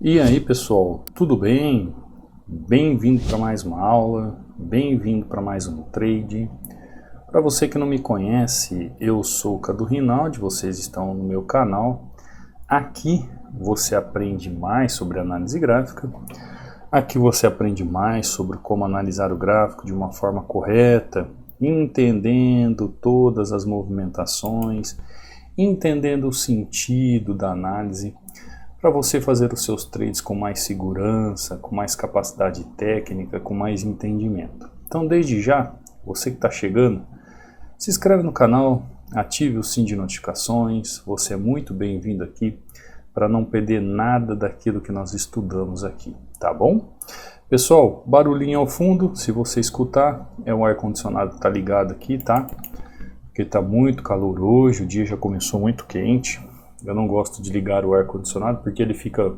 E aí pessoal, tudo bem? Bem-vindo para mais uma aula, bem-vindo para mais um trade. Para você que não me conhece, eu sou o Cadu Rinaldi, vocês estão no meu canal. Aqui você aprende mais sobre análise gráfica, aqui você aprende mais sobre como analisar o gráfico de uma forma correta, entendendo todas as movimentações, entendendo o sentido da análise, para você fazer os seus trades com mais segurança, com mais capacidade técnica, com mais entendimento. Então, desde já, você que está chegando, se inscreve no canal, ative o sininho de notificações, você é muito bem-vindo aqui para não perder nada daquilo que nós estudamos aqui, tá bom? Pessoal, barulhinho ao fundo, se você escutar, é o ar-condicionado que está ligado aqui, tá? Porque está muito calor hoje, o dia já começou muito quente. Eu não gosto de ligar o ar-condicionado porque ele fica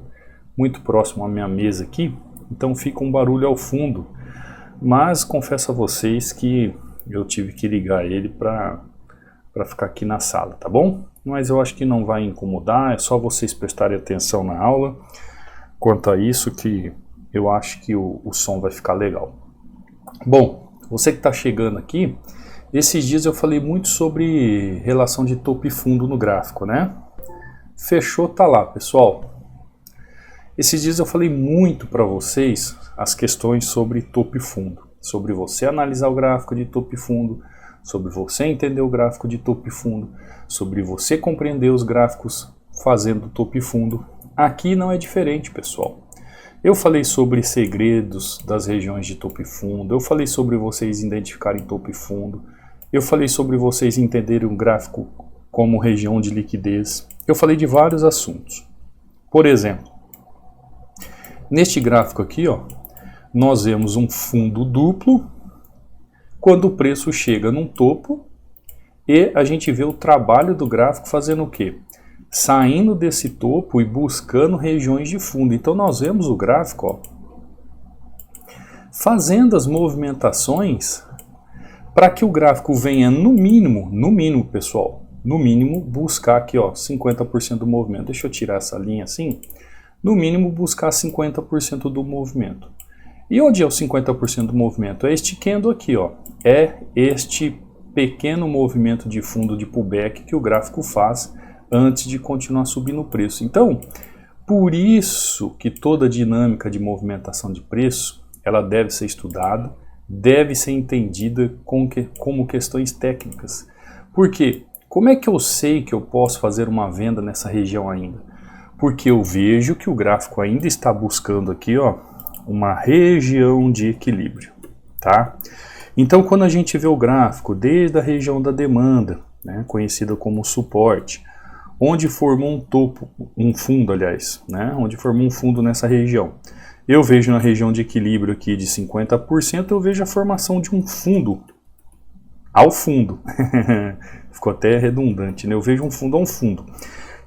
muito próximo à minha mesa aqui, então fica um barulho ao fundo. Mas confesso a vocês que eu tive que ligar ele para ficar aqui na sala, tá bom? Mas eu acho que não vai incomodar, é só vocês prestarem atenção na aula. Quanto a isso que eu acho que o som vai ficar legal. Bom, você que está chegando aqui, esses dias eu falei muito sobre relação de topo e fundo no gráfico, né? Fechou, tá lá, pessoal. Esses dias eu falei muito para vocês as questões sobre topo e fundo, sobre você analisar o gráfico de topo e fundo, sobre você entender o gráfico de topo e fundo, sobre você compreender os gráficos fazendo topo e fundo. Aqui não é diferente, pessoal. Eu falei sobre segredos das regiões de topo e fundo, eu falei sobre vocês identificarem topo e fundo, eu falei sobre vocês entenderem um gráfico como região de liquidez. Eu falei de vários assuntos. Por exemplo, neste gráfico aqui, ó, nós vemos um fundo duplo quando o preço chega num topo e a gente vê o trabalho do gráfico fazendo o quê? Saindo desse topo e buscando regiões de fundo. Então nós vemos o gráfico, ó, fazendo as movimentações para que o gráfico venha no mínimo, pessoal, no mínimo buscar aqui, ó, 50% do movimento. Deixa eu tirar essa linha assim. No mínimo buscar 50% do movimento. E onde é o 50% do movimento? É este candle aqui, ó. É este pequeno movimento de fundo de pullback que o gráfico faz antes de continuar subindo o preço. Então, por isso que toda dinâmica de movimentação de preço, ela deve ser estudada, deve ser entendida como questões técnicas. Por quê? Como é que eu sei que eu posso fazer uma venda nessa região ainda? Porque eu vejo que o gráfico ainda está buscando aqui, ó, uma região de equilíbrio, tá? Então, quando a gente vê o gráfico desde a região da demanda, né, conhecida como suporte, onde formou um topo, um fundo, aliás, né, onde formou um fundo nessa região, eu vejo na região de equilíbrio aqui de 50%, eu vejo a formação de um fundo ao fundo. Ficou até redundante, né? Eu vejo um fundo a um fundo.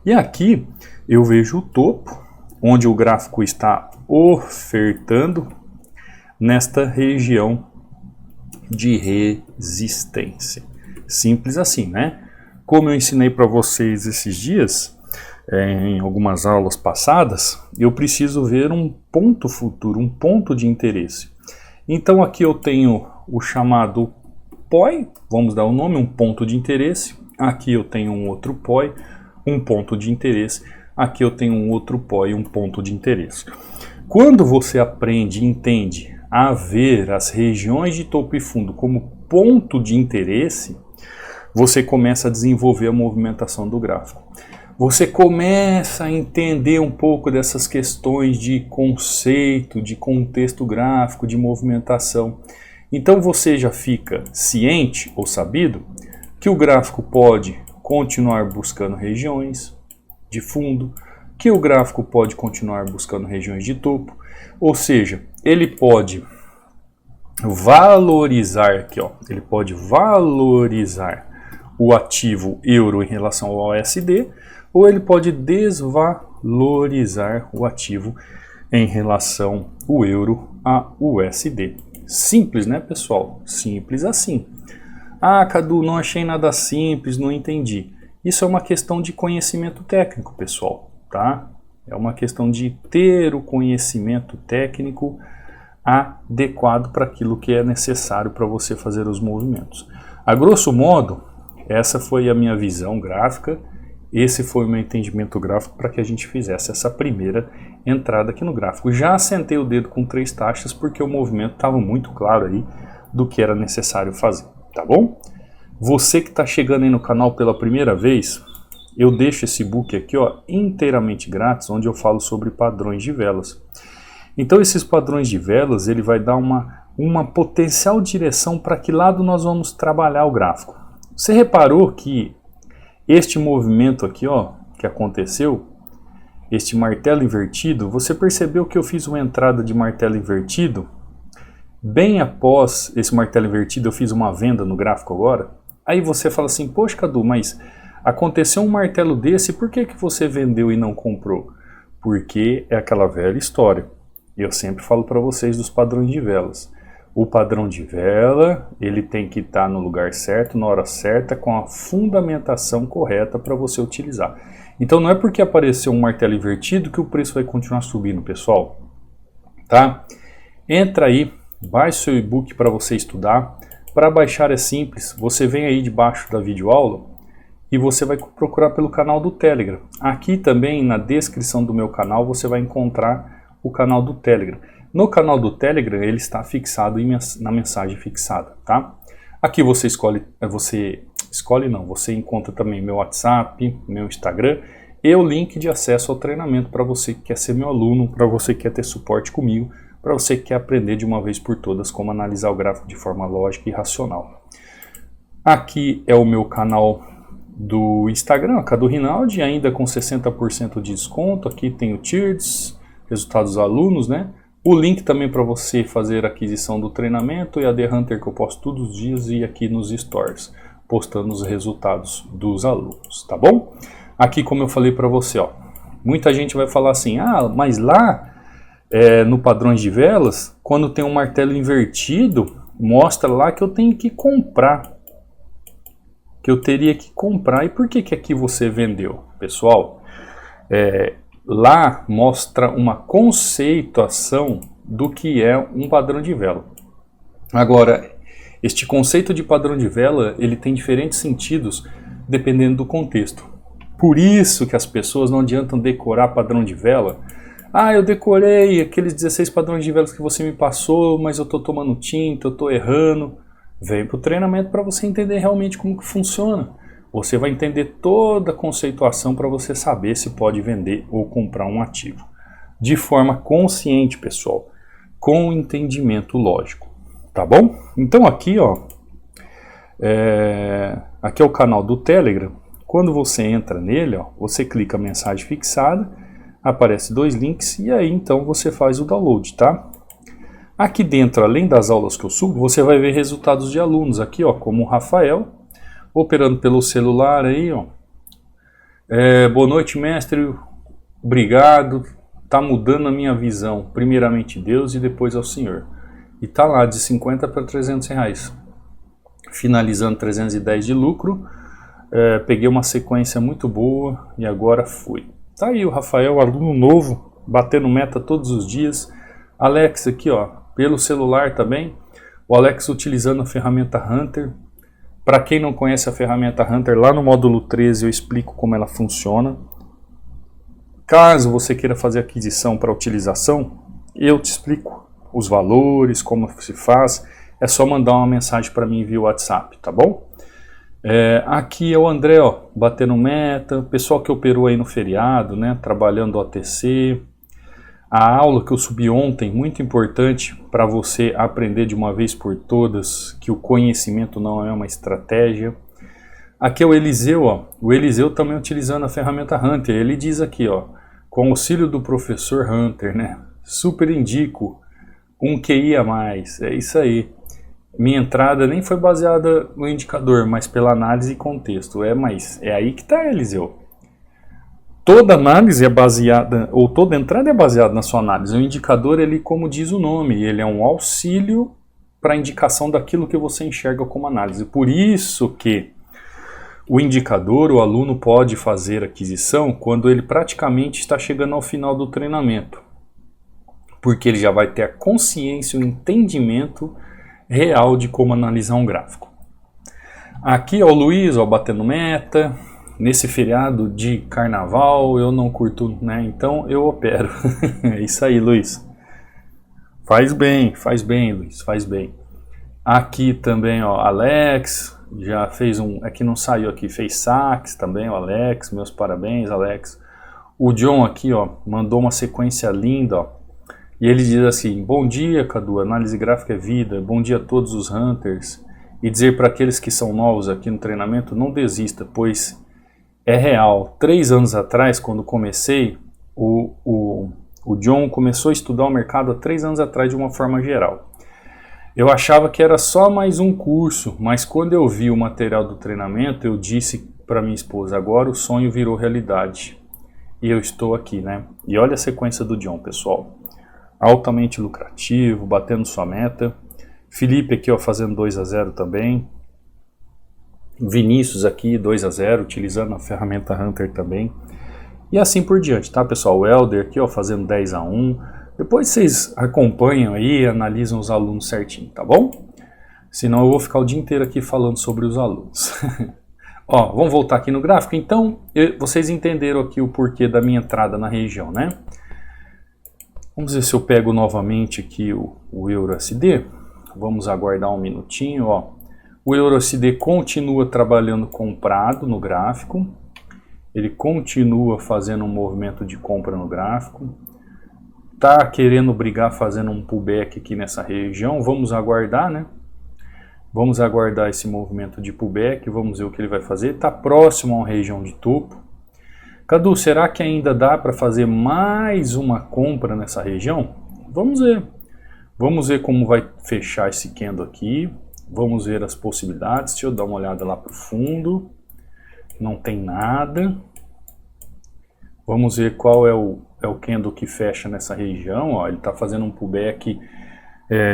E aqui eu vejo o topo, onde o gráfico está ofertando nesta região de resistência. Simples assim, né? Como eu ensinei para vocês esses dias, em algumas aulas passadas, eu preciso ver um ponto futuro, um ponto de interesse. Então aqui eu tenho o chamado POI, vamos dar o nome, um ponto de interesse. Aqui eu tenho um outro POI, um ponto de interesse. Aqui eu tenho um outro POI, um ponto de interesse. Quando você aprende e entende a ver as regiões de topo e fundo como ponto de interesse, você começa a desenvolver a movimentação do gráfico. Você começa a entender um pouco dessas questões de conceito, de contexto gráfico, de movimentação. Então você já fica ciente ou sabido que o gráfico pode continuar buscando regiões de fundo, que o gráfico pode continuar buscando regiões de topo, ou seja, ele pode valorizar aqui, ó, ele pode valorizar o ativo euro em relação ao USD, ou ele pode desvalorizar o ativo em relação ao euro a USD. Simples, né, pessoal? Simples assim. Ah, Cadu, não achei nada simples, não entendi. Isso é uma questão de conhecimento técnico, pessoal, tá? É uma questão de ter o conhecimento técnico adequado para aquilo que é necessário para você fazer os movimentos. A grosso modo, essa foi a minha visão gráfica, esse foi o meu entendimento gráfico para que a gente fizesse essa primeira entrada aqui no gráfico. Já assentei o dedo com 3 taxas porque o movimento estava muito claro aí do que era necessário fazer, tá bom? Você que está chegando aí no canal pela primeira vez, eu deixo esse book aqui, ó, inteiramente grátis, onde eu falo sobre padrões de velas. Então esses padrões de velas, ele vai dar uma potencial direção para que lado nós vamos trabalhar o gráfico. Você reparou que este movimento aqui, ó, que aconteceu, este martelo invertido, você percebeu que eu fiz uma entrada de martelo invertido? Bem após esse martelo invertido, eu fiz uma venda no gráfico agora. Aí você fala assim, poxa Cadu, mas aconteceu um martelo desse, por que você vendeu e não comprou? Porque é aquela velha história. Eu sempre falo para vocês dos padrões de velas. O padrão de vela, ele tem que estar no lugar certo, na hora certa, com a fundamentação correta para você utilizar. Então não é porque apareceu um martelo invertido que o preço vai continuar subindo, pessoal. Tá? Entra aí, baixe seu e-book para você estudar. Para baixar é simples, você vem aí debaixo da videoaula e você vai procurar pelo canal do Telegram. Aqui também na descrição do meu canal você vai encontrar o canal do Telegram. No canal do Telegram ele está fixado na mensagem fixada, tá? Aqui você você encontra também meu WhatsApp, meu Instagram e o link de acesso ao treinamento para você que quer ser meu aluno, para você que quer ter suporte comigo, para você que quer aprender de uma vez por todas como analisar o gráfico de forma lógica e racional. Aqui é o meu canal do Instagram, Cadu Rinaldi, ainda com 60% de desconto. Aqui tem o Tiers, resultados dos alunos, né? O link também para você fazer a aquisição do treinamento e a The Hunter que eu posto todos os dias e aqui nos stories, postando os resultados dos alunos, tá bom? Aqui, como eu falei para você, ó, muita gente vai falar assim, mas lá no padrões de velas, quando tem um martelo invertido, mostra lá que eu tenho que comprar, que eu teria que comprar. E por que aqui você vendeu? Pessoal, lá mostra uma conceituação do que é um padrão de vela. Agora, este conceito de padrão de vela, ele tem diferentes sentidos dependendo do contexto. Por isso que as pessoas não adiantam decorar padrão de vela. Eu decorei aqueles 16 padrões de velas que você me passou, mas eu estou tomando tinta, eu estou errando. Vem para o treinamento para você entender realmente como que funciona. Você vai entender toda a conceituação para você saber se pode vender ou comprar um ativo. De forma consciente, pessoal, com entendimento lógico. Tá bom? Então aqui, ó, aqui é o canal do Telegram. Quando você entra nele, ó, você clica mensagem fixada, aparece 2 links e aí então você faz o download, tá? Aqui dentro, além das aulas que eu subo, você vai ver resultados de alunos aqui, ó, como o Rafael, operando pelo celular aí, ó. Boa noite, mestre, obrigado, tá mudando a minha visão, primeiramente Deus e depois ao Senhor. E tá lá de 50 para 300 reais, finalizando 310 de lucro, peguei uma sequência muito boa e agora fui. Tá aí o Rafael, aluno novo, batendo meta todos os dias. Alex aqui, ó, pelo celular também. O Alex utilizando a ferramenta Hunter. Para quem não conhece a ferramenta Hunter, lá no módulo 13 eu explico como ela funciona. Caso você queira fazer aquisição para utilização, eu te explico os valores, como se faz. É só mandar uma mensagem para mim via WhatsApp, tá bom? Aqui é o André, ó, batendo meta, pessoal que operou aí no feriado, né, trabalhando OTC. A aula que eu subi ontem, muito importante para você aprender de uma vez por todas que o conhecimento não é uma estratégia. Aqui é o Eliseu, ó, o Eliseu também utilizando a ferramenta Hunter. Ele diz aqui, ó, com auxílio do professor Hunter, né, super indico um QI a mais, é isso aí. Minha entrada nem foi baseada no indicador, mas pela análise e contexto. Mas é aí que está, Eliseu. Toda análise é baseada, ou toda entrada é baseada na sua análise. O indicador, ele, como diz o nome, ele é um auxílio para a indicação daquilo que você enxerga como análise. Por isso que o indicador, o aluno pode fazer aquisição quando ele praticamente está chegando ao final do treinamento, porque ele já vai ter a consciência, o entendimento real de como analisar um gráfico. Aqui, ó, o Luiz, ó, batendo meta. Nesse feriado de carnaval eu não curto, né? Então eu opero. É isso aí, Luiz. Faz bem, Luiz, faz bem. Aqui também, ó, Alex, já fez um, aqui não saiu aqui, fez saques também, o Alex, meus parabéns, Alex. O John aqui, ó, mandou uma sequência linda, ó. E ele diz assim: bom dia, Cadu, análise gráfica é vida, bom dia a todos os hunters. E dizer para aqueles que são novos aqui no treinamento, não desista, pois é real. 3 anos atrás, quando comecei, o John começou a estudar o mercado há 3 anos atrás de uma forma geral. Eu achava que era só mais um curso, mas quando eu vi o material do treinamento, eu disse para minha esposa: agora o sonho virou realidade. E eu estou aqui, né? E olha a sequência do John, pessoal. Altamente lucrativo, batendo sua meta. Felipe aqui, ó, fazendo 2-0 também. Vinícius aqui, 2-0, utilizando a ferramenta Hunter também. E assim por diante, tá, pessoal? O Helder aqui, ó, fazendo 10-1. Depois vocês acompanham aí, analisam os alunos certinho, tá bom? Senão eu vou ficar o dia inteiro aqui falando sobre os alunos. Ó, vamos voltar aqui no gráfico. Então, vocês entenderam aqui o porquê da minha entrada na região, né? Vamos ver se eu pego novamente aqui o EURUSD. Vamos aguardar um minutinho, ó. O EURUSD continua trabalhando comprado no gráfico. Ele continua fazendo um movimento de compra no gráfico. Tá querendo brigar fazendo um pullback aqui nessa região. Vamos aguardar, né? Vamos aguardar esse movimento de pullback. Vamos ver o que ele vai fazer. Tá próximo a uma região de topo. Cadu, será que ainda dá para fazer mais uma compra nessa região? Vamos ver. Vamos ver como vai fechar esse candle aqui. Vamos ver as possibilidades. Deixa eu dar uma olhada lá para o fundo. Não tem nada. Vamos ver qual é o candle que fecha nessa região. Ó, ele está fazendo um pullback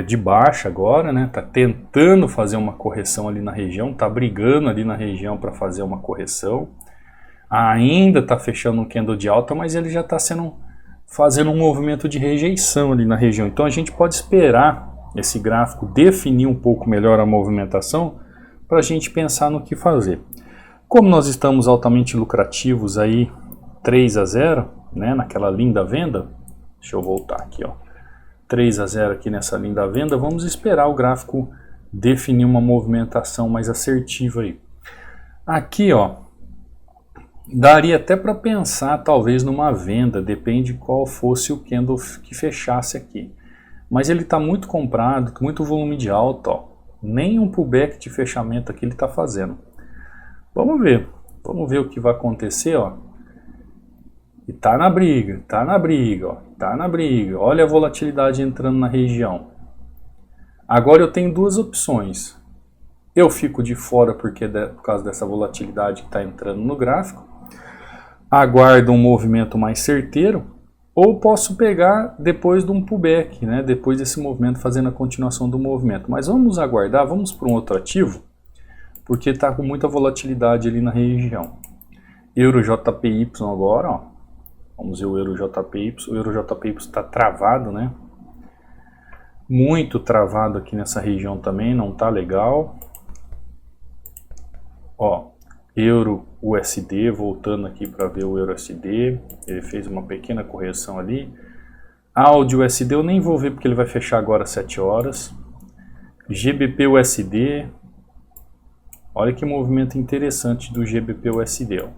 de baixa agora, né? Está tentando fazer uma correção ali na região. Está brigando ali na região para fazer uma correção. Ainda está fechando um candle de alta, mas ele já está fazendo um movimento de rejeição ali na região. Então a gente pode esperar esse gráfico definir um pouco melhor a movimentação para a gente pensar no que fazer. Como nós estamos altamente lucrativos aí, 3-0, né, naquela linda venda, deixa eu voltar aqui, ó, 3-0 aqui nessa linda venda, vamos esperar o gráfico definir uma movimentação mais assertiva aí. Aqui, ó, daria até para pensar talvez numa venda, depende qual fosse o candle que fechasse aqui. Mas ele está muito comprado, muito volume de alta, ó. Nem um pullback de fechamento aqui ele está fazendo. Vamos ver o que vai acontecer, ó. E tá na briga, ó, tá na briga. Olha a volatilidade entrando na região. Agora eu tenho duas opções. Eu fico de fora por causa dessa volatilidade que está entrando no gráfico. Aguardo um movimento mais certeiro, ou posso pegar depois de um pullback, né? Depois desse movimento, fazendo a continuação do movimento. Mas vamos aguardar, vamos para um outro ativo, porque está com muita volatilidade ali na região. EUROJPY agora, ó. Vamos ver o EUROJPY. O EUROJPY está travado, né? Muito travado aqui nessa região também, não tá legal. Ó, EURUSD, voltando aqui para ver o EURUSD, ele fez uma pequena correção ali. AUD-USD eu nem vou ver porque ele vai fechar agora às 7 horas. GBP-USD, olha que movimento interessante do GBP-USD. Ó.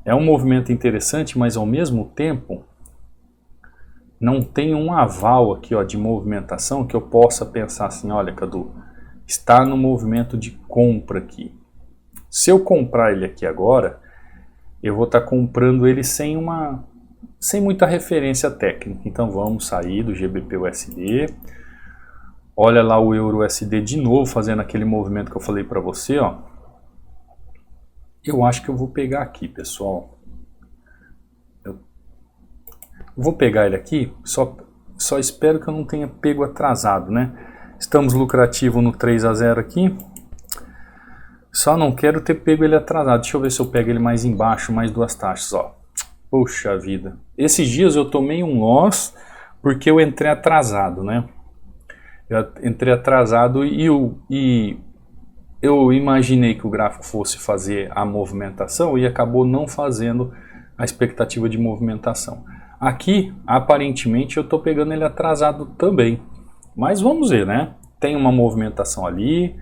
É um movimento interessante, mas ao mesmo tempo não tem um aval aqui, ó, de movimentação que eu possa pensar assim, olha, Cadu, está no movimento de compra aqui. Se eu comprar ele aqui agora, eu vou estar comprando ele sem muita referência técnica. Então vamos sair do GBP-USD. Olha lá o EURUSD de novo fazendo aquele movimento que eu falei para você, ó. Eu acho que eu vou pegar aqui, pessoal. Eu vou pegar ele aqui, só espero que eu não tenha pego atrasado, né? Estamos lucrativo no 3-0 aqui. Só não quero ter pego ele atrasado. Deixa eu ver se eu pego ele mais embaixo, mais duas taxas, ó. Poxa vida. Esses dias eu tomei um loss porque eu entrei atrasado, né? Eu entrei atrasado e eu imaginei que o gráfico fosse fazer a movimentação e acabou não fazendo a expectativa de movimentação. Aqui, aparentemente, eu estou pegando ele atrasado também. Mas vamos ver, né? Tem uma movimentação ali.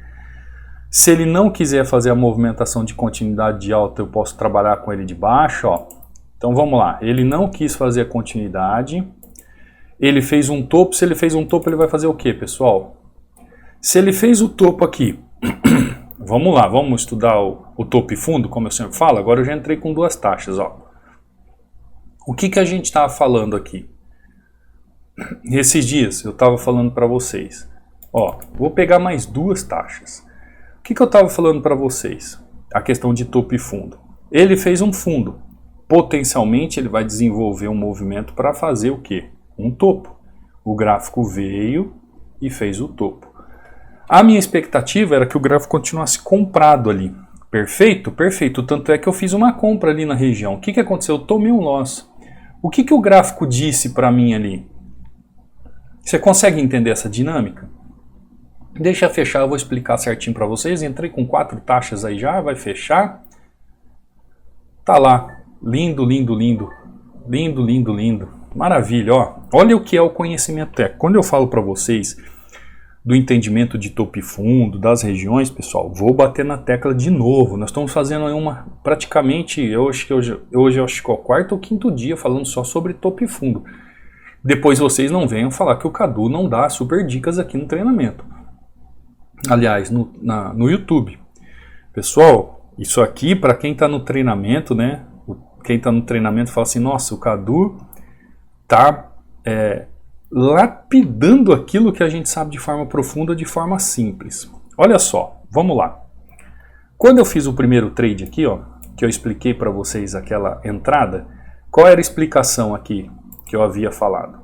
Se ele não quiser fazer a movimentação de continuidade de alta, eu posso trabalhar com ele de baixo, ó. Então vamos lá. Ele não quis fazer a continuidade. Ele fez um topo. Se ele fez um topo, ele vai fazer o quê, pessoal? Se ele fez o topo aqui... Vamos lá, vamos estudar o topo e fundo, como eu sempre falo. Agora eu já entrei com duas taxas, ó. O que a gente estava falando aqui? Esses dias eu estava falando para vocês. Ó, vou pegar mais duas taxas. O que eu estava falando para vocês? A questão de topo e fundo. Ele fez um fundo. Potencialmente ele vai desenvolver um movimento para fazer o quê? Um topo. O gráfico veio e fez o topo. A minha expectativa era que o gráfico continuasse comprado ali. Perfeito? Perfeito. Tanto é que eu fiz uma compra ali na região. O que aconteceu? Eu tomei um loss. O que o gráfico disse para mim ali? Você consegue entender essa dinâmica? Deixa eu fechar, eu vou explicar certinho para vocês. Entrei com 4 taxas aí já, vai fechar. Tá lá. Lindo, lindo, lindo. Lindo, lindo, lindo. Maravilha, ó. Olha o que é o conhecimento técnico. Quando eu falo para vocês... do entendimento de topo e fundo, das regiões, pessoal, vou bater na tecla de novo. Nós estamos fazendo aí praticamente, hoje eu acho que é o 4º ou 5º dia falando só sobre topo e fundo. Depois vocês não venham falar que o Cadu não dá super dicas aqui no treinamento. Aliás, no YouTube. Pessoal, isso aqui para quem está no treinamento, né? Quem está no treinamento fala assim, nossa, o Cadu tá... lapidando aquilo que a gente sabe de forma profunda, de forma simples. Olha só, vamos lá. Quando eu fiz o primeiro trade aqui, ó, que eu expliquei para vocês aquela entrada, qual era a explicação aqui que eu havia falado?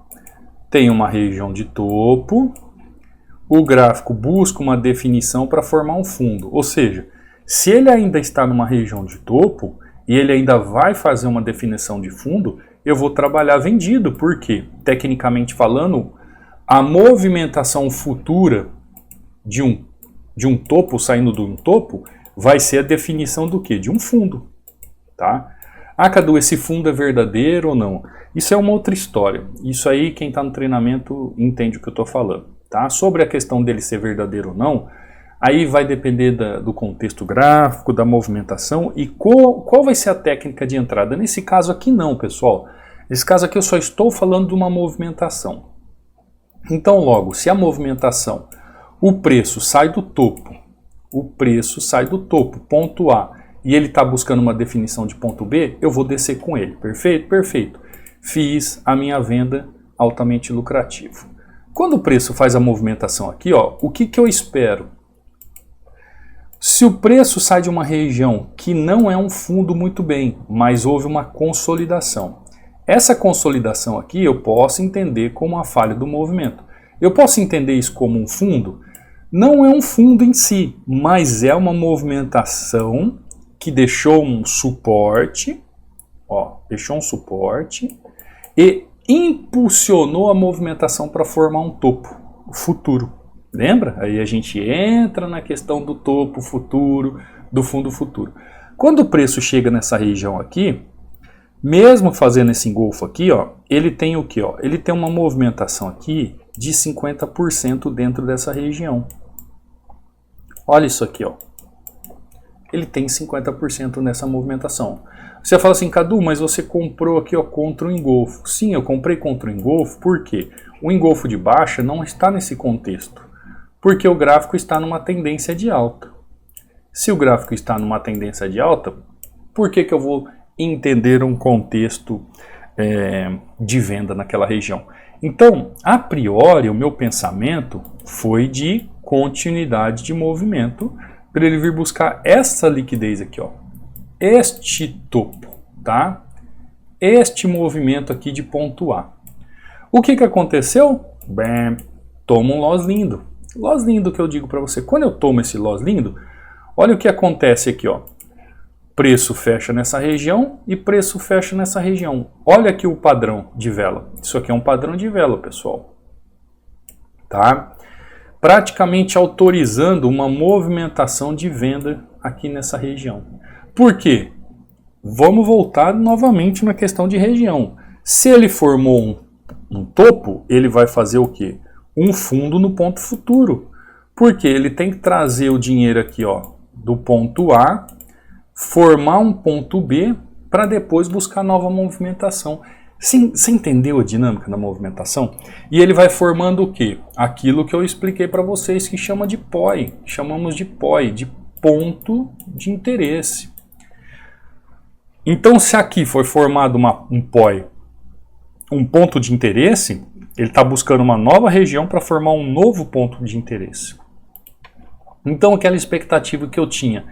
Tem uma região de topo, o gráfico busca uma definição para formar um fundo. Ou seja, se ele ainda está numa região de topo e ele ainda vai fazer uma definição de fundo, eu vou trabalhar vendido, porque, tecnicamente falando, a movimentação futura de um topo saindo de um topo vai ser a definição do quê? De um fundo. Tá? Ah, Cadu, esse fundo é verdadeiro ou não? Isso é uma outra história. Isso aí, quem está no treinamento entende o que eu estou falando. Tá? Sobre a questão dele ser verdadeiro ou não, aí vai depender do contexto gráfico, da movimentação e qual vai ser a técnica de entrada. Nesse caso aqui não, pessoal. Nesse caso aqui eu só estou falando de uma movimentação. Então logo, se a movimentação, o preço sai do topo, ponto A, e ele está buscando uma definição de ponto B, eu vou descer com ele. Perfeito? Perfeito. Fiz a minha venda altamente lucrativa. Quando o preço faz a movimentação aqui, ó, o que eu espero? Se o preço sai de uma região que não é um fundo muito bem, mas houve uma consolidação. Essa consolidação aqui eu posso entender como a falha do movimento. Eu posso entender isso como um fundo? Não é um fundo em si, mas é uma movimentação que deixou um suporte, ó, deixou um suporte e impulsionou a movimentação para formar um topo futuro. Lembra? Aí a gente entra na questão do topo futuro, do fundo futuro. Quando o preço chega nessa região aqui, mesmo fazendo esse engolfo aqui, ó, ele tem o que? Ele tem uma movimentação aqui de 50% dentro dessa região. Olha isso aqui, ó. Ele tem 50% nessa movimentação. Você fala assim, Cadu, mas você comprou aqui, ó, contra o engolfo. Sim, eu comprei contra o engolfo, por quê? O engolfo de baixa não está nesse contexto, porque o gráfico está numa tendência de alta. Se o gráfico está numa tendência de alta, por que eu vou entender um contexto de venda naquela região? Então, a priori, o meu pensamento foi de continuidade de movimento para ele vir buscar essa liquidez aqui, ó, este topo, tá? Este movimento aqui de ponto A. O que aconteceu? Bem, toma um loss lindo. Loss lindo que eu digo para você. Quando eu tomo esse loss lindo, Olha o que acontece aqui, ó. Preço fecha nessa região e preço fecha nessa região. Olha aqui o padrão de vela. Isso aqui é um padrão de vela, pessoal. Tá? Praticamente autorizando uma movimentação de venda aqui nessa região. Por quê? Vamos voltar novamente na questão de região. Se ele formou um topo, ele vai fazer o quê? Um fundo no ponto futuro. Porque ele tem que trazer o dinheiro aqui, ó, do ponto A, formar um ponto B para depois buscar nova movimentação. Você entendeu a dinâmica da movimentação? E ele vai formando o quê? Aquilo que eu expliquei para vocês que chama de POI. Chamamos de POI, de ponto de interesse. Então, se aqui foi formado um POI, um ponto de interesse, ele está buscando uma nova região para formar um novo ponto de interesse. Então, aquela expectativa que eu tinha,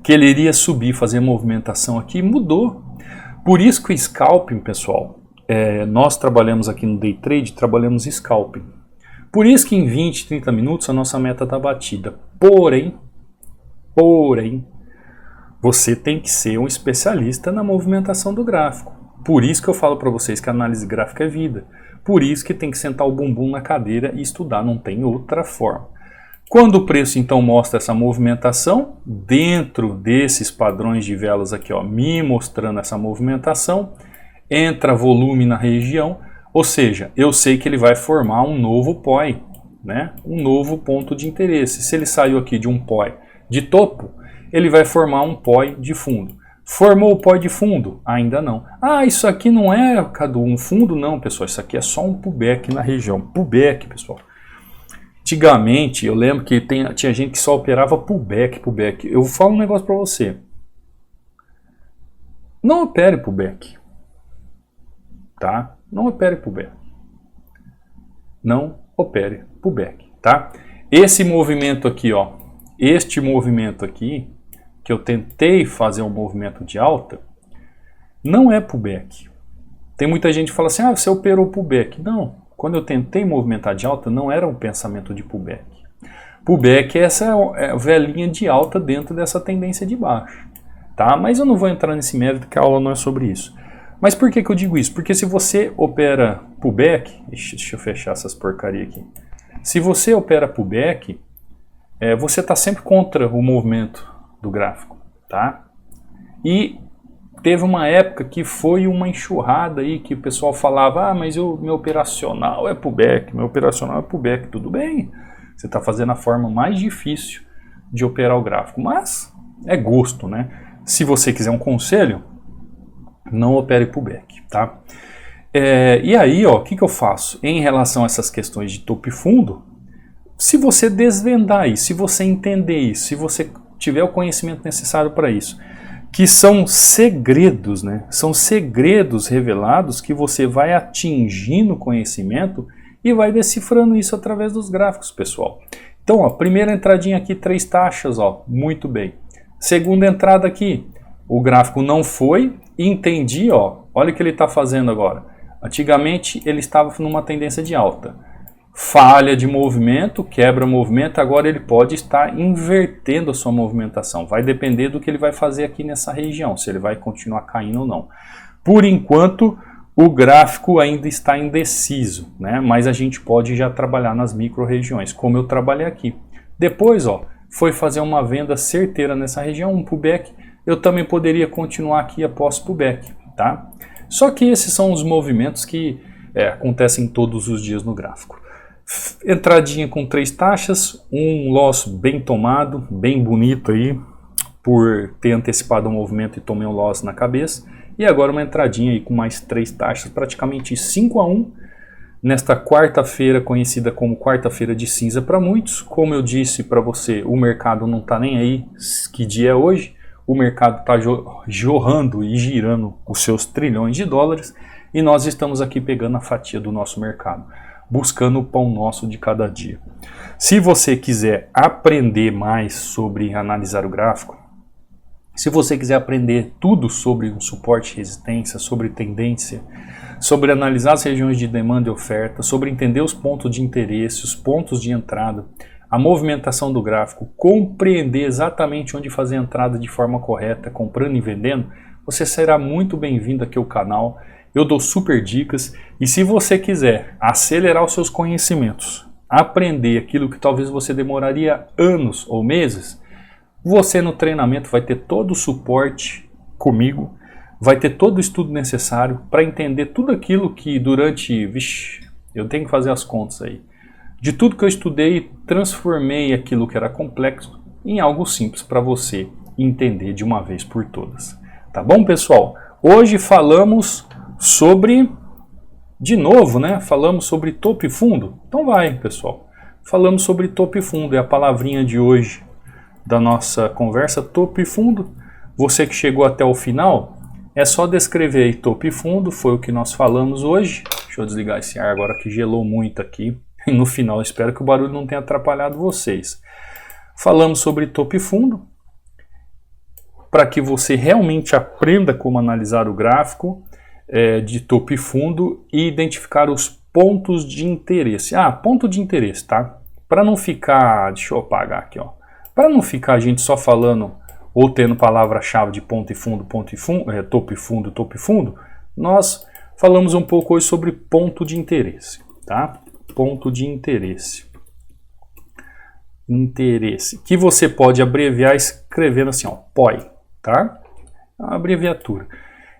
que ele iria subir, fazer movimentação aqui, mudou. Por isso que o scalping, pessoal, nós trabalhamos aqui no Day Trade, trabalhamos scalping. Por isso que em 20, 30 minutos a nossa meta está batida. Porém, você tem que ser um especialista na movimentação do gráfico. Por isso que eu falo para vocês que a análise gráfica é vida. Por isso que tem que sentar o bumbum na cadeira e estudar, não tem outra forma. Quando o preço então mostra essa movimentação, dentro desses padrões de velas aqui, ó, me mostrando essa movimentação, entra volume na região, ou seja, eu sei que ele vai formar um novo POI, né? Um novo ponto de interesse. Se ele saiu aqui de um POI de topo, ele vai formar um POI de fundo. Formou o POI de fundo? Ainda não. Ah, isso aqui não é, Cadu, um fundo? Não, pessoal, isso aqui é só um pullback na região. Pullback, pessoal. Antigamente, eu lembro que tinha gente que só operava pullback. Eu falo um negócio para você. Não opere pullback. Tá? Não opere pullback. Não opere pullback, tá? Esse movimento aqui, ó. Este movimento aqui, que eu tentei fazer um movimento de alta, não é pullback. Tem muita gente que fala assim, ah, você operou pullback. Não. Quando eu tentei movimentar de alta, não era um pensamento de pullback. Pullback é essa velinha de alta dentro dessa tendência de baixo. Tá? Mas eu não vou entrar nesse mérito, que a aula não é sobre isso. Mas por que eu digo isso? Porque se você opera pullback... Deixa eu fechar essas porcarias aqui. Se você opera pullback, você está sempre contra o movimento do gráfico. Tá? E teve uma época que foi uma enxurrada aí que o pessoal falava, ah, mas meu operacional é pullback, tudo bem. Você está fazendo a forma mais difícil de operar o gráfico, mas é gosto, né? Se você quiser um conselho, não opere pullback, tá? E aí, ó, o que eu faço? Em relação a essas questões de topo e fundo, se você desvendar isso, se você entender isso, se você tiver o conhecimento necessário para isso, que são segredos, né? São segredos revelados que você vai atingindo conhecimento e vai decifrando isso através dos gráficos, pessoal. Então, ó, primeira entradinha aqui, 3 taxas, ó, muito bem. Segunda entrada aqui, o gráfico não foi, entendi, ó, olha o que ele está fazendo agora. Antigamente ele estava numa tendência de alta. Falha de movimento, quebra movimento, agora ele pode estar invertendo a sua movimentação. Vai depender do que ele vai fazer aqui nessa região, se ele vai continuar caindo ou não. Por enquanto, o gráfico ainda está indeciso, né? Mas a gente pode já trabalhar nas micro-regiões, como eu trabalhei aqui. Depois, ó, foi fazer uma venda certeira nessa região, um pullback. Eu também poderia continuar aqui após pullback, tá? Só que esses são os movimentos que acontecem todos os dias no gráfico. Entradinha com 3 taxas, um loss bem tomado, bem bonito aí, por ter antecipado o movimento e tomei um loss na cabeça. E agora uma entradinha aí com mais 3 taxas, praticamente 5-1, nesta quarta-feira, conhecida como quarta-feira de cinza para muitos. Como eu disse para você, o mercado não está nem aí que dia é hoje, o mercado está jorrando e girando os seus trilhões de dólares e nós estamos aqui pegando a fatia do nosso mercado, buscando o pão nosso de cada dia. Se você quiser aprender mais sobre analisar o gráfico, se você quiser aprender tudo sobre um suporte e resistência, sobre tendência, sobre analisar as regiões de demanda e oferta, sobre entender os pontos de interesse, os pontos de entrada, a movimentação do gráfico, compreender exatamente onde fazer a entrada de forma correta, comprando e vendendo, você será muito bem-vindo aqui ao canal. Eu dou super dicas e se você quiser acelerar os seus conhecimentos, aprender aquilo que talvez você demoraria anos ou meses, você no treinamento vai ter todo o suporte comigo, vai ter todo o estudo necessário para entender tudo aquilo que durante... eu tenho que fazer as contas aí. De tudo que eu estudei, transformei aquilo que era complexo em algo simples para você entender de uma vez por todas. Tá bom, pessoal? Hoje falamos sobre, de novo, né? Falamos sobre topo e fundo. Então vai, pessoal. Falamos sobre topo e fundo, é a palavrinha de hoje da nossa conversa, topo e fundo. Você que chegou até o final, é só descrever aí topo e fundo, foi o que nós falamos hoje. Deixa eu desligar esse ar agora que gelou muito aqui. No final, espero que o barulho não tenha atrapalhado vocês. Falamos sobre topo e fundo, para que você realmente aprenda como analisar o gráfico de topo e fundo e identificar os pontos de interesse. Ponto de interesse, tá? Para não ficar, deixa eu apagar aqui, ó. Para não ficar a gente só falando ou tendo palavra-chave de topo e fundo, nós falamos um pouco hoje sobre ponto de interesse, tá? Ponto de interesse. Interesse. Que você pode abreviar escrevendo assim, ó, POI, tá? É uma abreviatura.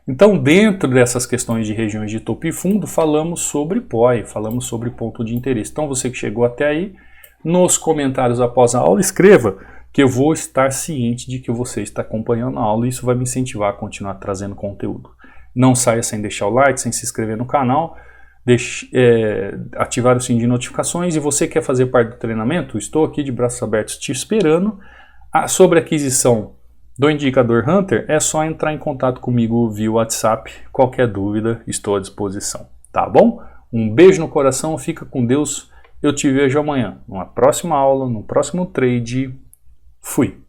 Então, dentro dessas questões de regiões de topo e fundo, falamos sobre POI, falamos sobre ponto de interesse. Então, você que chegou até aí, nos comentários após a aula, escreva que eu vou estar ciente de que você está acompanhando a aula e isso vai me incentivar a continuar trazendo conteúdo. Não saia sem deixar o like, sem se inscrever no canal, ativar o sininho de notificações. E você quer fazer parte do treinamento? Estou aqui de braços abertos te esperando. Sobre a aquisição do indicador Hunter, é só entrar em contato comigo via WhatsApp. Qualquer dúvida, estou à disposição. Tá bom? Um beijo no coração, fica com Deus. Eu te vejo amanhã, numa próxima aula, no próximo trade. Fui!